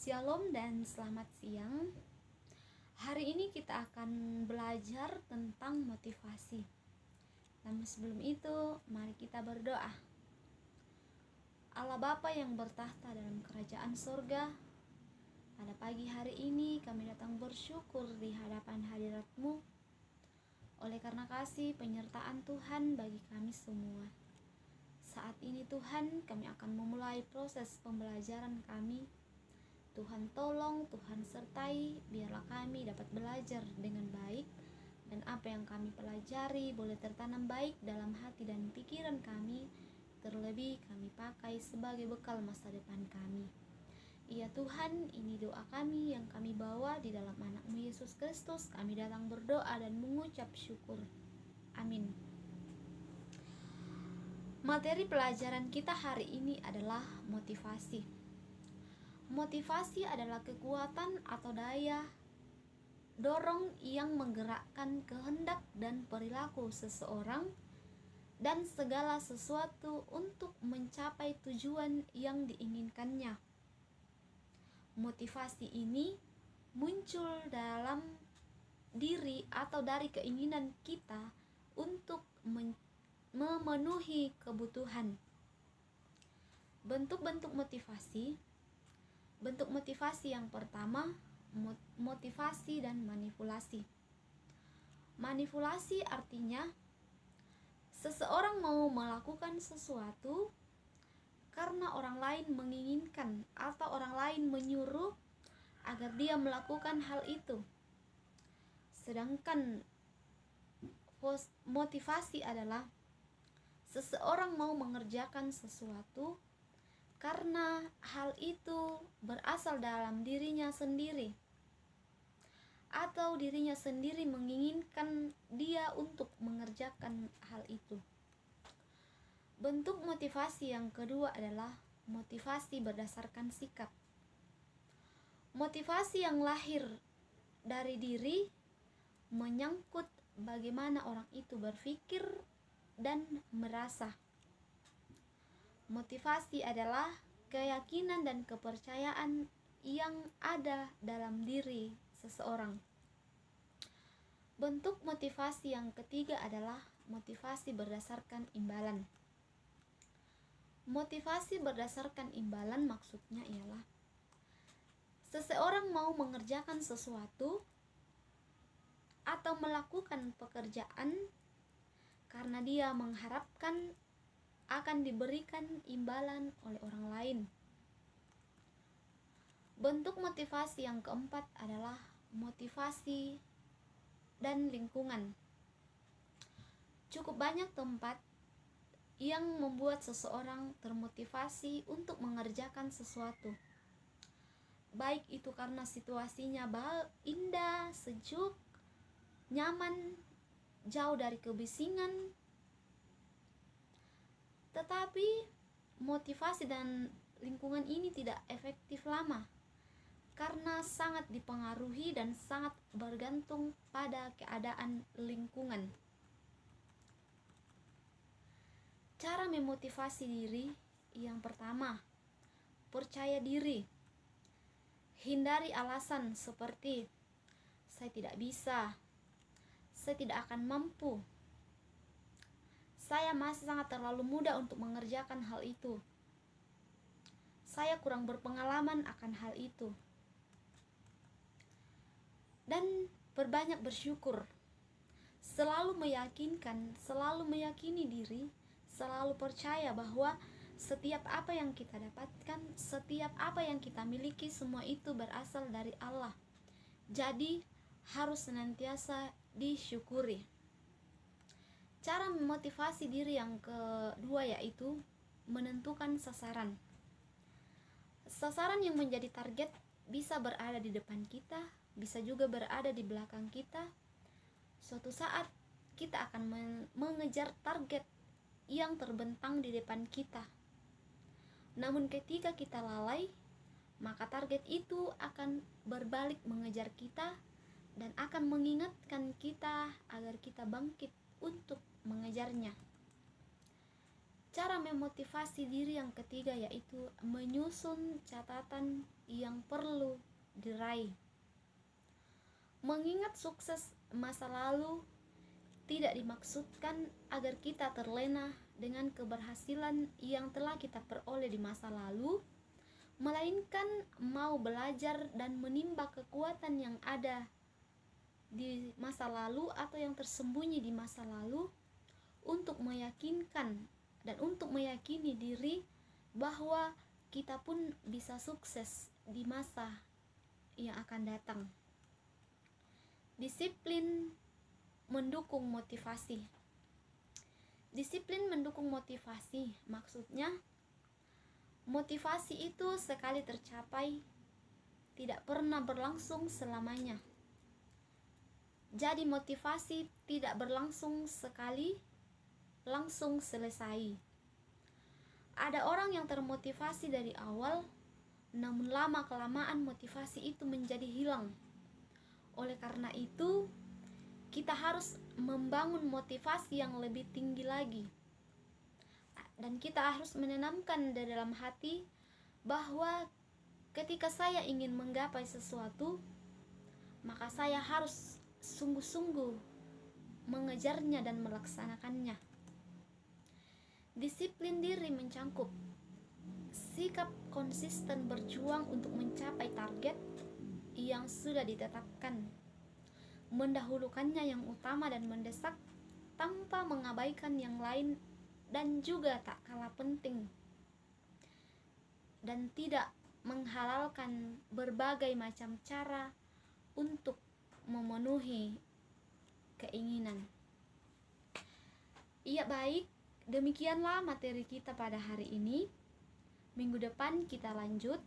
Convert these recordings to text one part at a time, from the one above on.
Shalom dan selamat siang. Hari ini kita akan belajar tentang motivasi. Namun sebelum itu, mari kita berdoa. Allah Bapa yang bertahta dalam kerajaan surga, pada pagi hari ini kami datang bersyukur di hadapan hadirat-Mu oleh karena kasih penyertaan Tuhan bagi kami semua. Saat ini Tuhan, kami akan memulai proses pembelajaran kami. Tuhan tolong, Tuhan sertai, biarlah kami dapat belajar dengan baik, dan apa yang kami pelajari boleh tertanam baik dalam hati dan pikiran kami, terlebih kami pakai sebagai bekal masa depan kami. Ya Tuhan, ini doa kami yang kami bawa di dalam anak-Mu Yesus Kristus. Kami datang berdoa dan mengucap syukur. Amin. Materi pelajaran kita hari ini adalah motivasi. Motivasi adalah kekuatan atau daya dorong yang menggerakkan kehendak dan perilaku seseorang dan segala sesuatu untuk mencapai tujuan yang diinginkannya. Motivasi ini muncul dalam diri atau dari keinginan kita untuk memenuhi kebutuhan. Bentuk-bentuk motivasi. Bentuk motivasi yang pertama, motivasi dan manipulasi. Manipulasi artinya seseorang mau melakukan sesuatu karena orang lain menginginkan atau orang lain menyuruh agar dia melakukan hal itu. Sedangkan motivasi adalah seseorang mau mengerjakan sesuatu karena hal itu berasal dalam dirinya sendiri, atau dirinya sendiri menginginkan dia untuk mengerjakan hal itu. Bentuk motivasi yang kedua adalah motivasi berdasarkan sikap. Motivasi yang lahir dari diri menyangkut bagaimana orang itu berpikir dan merasa. Motivasi adalah keyakinan dan kepercayaan yang ada dalam diri seseorang. Bentuk motivasi yang ketiga adalah motivasi berdasarkan imbalan. Motivasi berdasarkan imbalan maksudnya ialah seseorang mau mengerjakan sesuatu atau melakukan pekerjaan karena dia mengharapkan akan diberikan imbalan oleh orang lain. Bentuk motivasi yang keempat adalah motivasi dan lingkungan. Cukup banyak tempat yang membuat seseorang termotivasi untuk mengerjakan sesuatu. Baik itu karena situasinya indah, sejuk, nyaman, jauh dari kebisingan. Tetapi motivasi dan lingkungan ini tidak efektif lama karena sangat dipengaruhi dan sangat bergantung pada keadaan lingkungan. Cara memotivasi diri yang pertama, percaya diri. Hindari alasan seperti saya tidak bisa, saya tidak akan mampu, saya masih sangat terlalu muda untuk mengerjakan hal itu, saya kurang berpengalaman akan hal itu. Dan berbanyak bersyukur. Selalu meyakinkan, selalu meyakini diri, selalu percaya bahwa setiap apa yang kita dapatkan, setiap apa yang kita miliki, semua itu berasal dari Allah. Jadi harus senantiasa disyukuri. Cara memotivasi diri yang kedua yaitu menentukan sasaran. Sasaran yang menjadi target bisa berada di depan kita, bisa juga berada di belakang kita. Suatu saat kita akan mengejar target yang terbentang di depan kita. Namun ketika kita lalai, maka target itu akan berbalik mengejar kita dan akan mengingatkan kita agar kita bangkit untuk mengejarnya. Cara memotivasi diri yang ketiga yaitu menyusun catatan yang perlu diraih. Mengingat sukses masa lalu tidak dimaksudkan agar kita terlena dengan keberhasilan yang telah kita peroleh di masa lalu, melainkan mau belajar dan menimba kekuatan yang ada di masa lalu atau yang tersembunyi di masa lalu untuk meyakinkan dan untuk meyakini diri bahwa kita pun bisa sukses di masa yang akan datang. Disiplin mendukung motivasi. Disiplin mendukung motivasi, maksudnya motivasi itu sekali tercapai tidak pernah berlangsung selamanya. Jadi motivasi tidak berlangsung sekali langsung selesai. Ada orang yang termotivasi dari awal, namun lama-kelamaan motivasi itu menjadi hilang. Oleh karena itu, kita harus membangun motivasi yang lebih tinggi lagi. Dan kita harus menanamkan di dalam hati bahwa ketika saya ingin menggapai sesuatu, maka saya harus sungguh-sungguh mengejarnya dan melaksanakannya. Disiplin diri mencangkup sikap konsisten berjuang untuk mencapai target yang sudah ditetapkan, mendahulukannya yang utama dan mendesak tanpa mengabaikan yang lain dan juga tak kalah penting, dan tidak menghalalkan berbagai macam cara untuk memenuhi keinginan. Iya, baik, demikianlah materi kita pada hari ini. Minggu depan kita lanjut.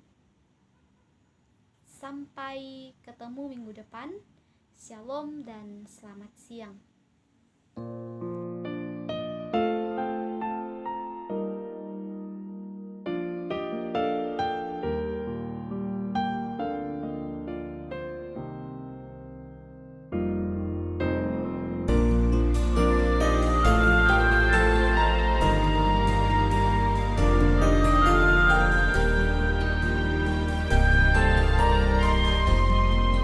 Sampai ketemu minggu depan. Shalom dan selamat siang.